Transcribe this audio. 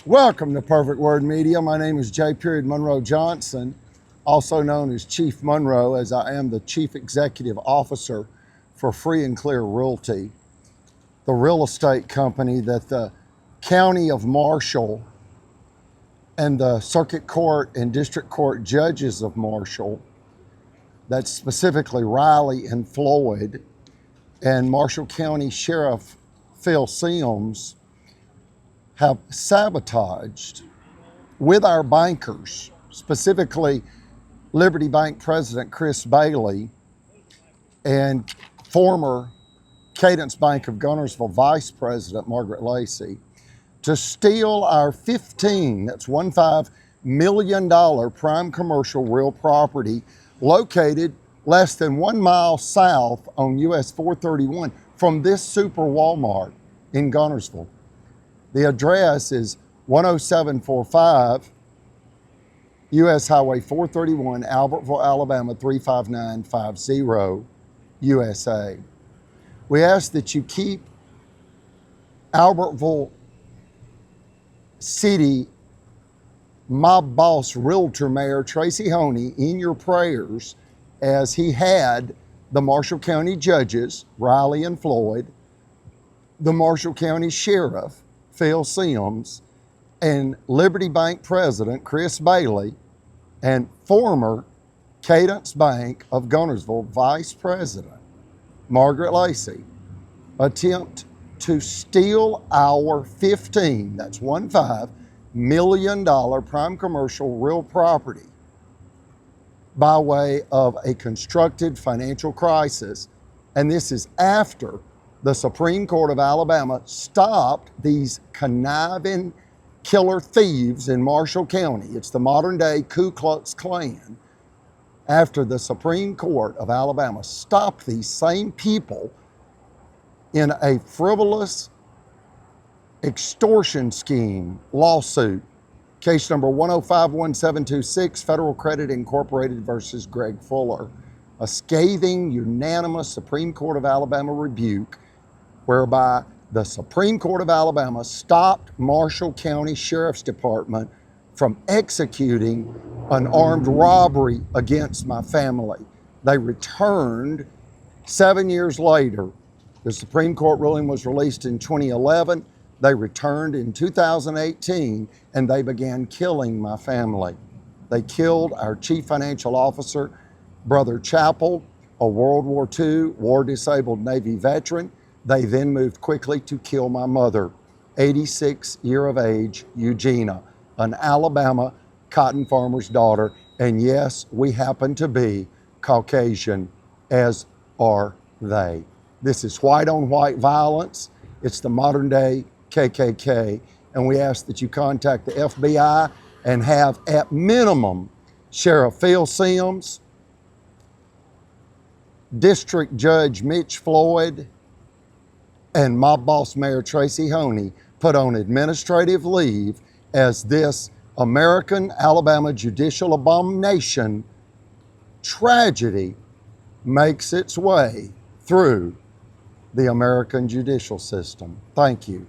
Welcome to Perfect Word Media. My name is J. Monroe Johnson, also known as Chief Monroe, as I am the Chief Executive Officer for Free and Clear Realty, the real estate company that the County of Marshall and the Circuit Court and District Court judges of Marshall, that's specifically Riley and Floyd, and Marshall County Sheriff Phil Sims, have sabotaged with our bankers, specifically Liberty Bank President Chris Bailey and former Cadence Bank of Gunnersville Vice President Margaret Lacey, to steal our $15 million prime commercial real property located less than 1 mile south on US 431 from this super Walmart in Gunnersville. The address is 10745 US Highway 431, Albertville, Alabama 35950, USA. We ask that you keep Albertville City mob boss realtor mayor Tracy Honey in your prayers, as he had the Marshall County judges, Riley and Floyd, the Marshall County Sheriff, Phil Sims, and Liberty Bank President Chris Bailey, and former Cadence Bank of Gunnersville Vice President Margaret Lacey attempt to steal our $15 million prime commercial real property by way of a constructed financial crisis. And this is after the Supreme Court of Alabama stopped these conniving killer thieves in Marshall County. It's the modern day Ku Klux Klan. After the Supreme Court of Alabama stopped these same people in a frivolous extortion scheme lawsuit, case number 1051726, Federal Credit Incorporated versus Greg Fuller, a scathing, unanimous Supreme Court of Alabama rebuke whereby the Supreme Court of Alabama stopped Marshall County Sheriff's Department from executing an armed robbery against my family. They returned 7 years later. The Supreme Court ruling was released in 2011. They returned in 2018, and they began killing my family. They killed our chief financial officer, Brother Chappell, a World War II war-disabled Navy veteran. They then moved quickly to kill my mother, 86 year of age, Eugenia, an Alabama cotton farmer's daughter. And yes, we happen to be Caucasian, as are they. This is white on white violence. It's the modern day KKK. And we ask that you contact the FBI and have, at minimum, Sheriff Phil Sims, District Judge Mitch Floyd, and mob boss Mayor Tracy Honey put on administrative leave as this American Alabama judicial abomination tragedy makes its way through the American judicial system. Thank you.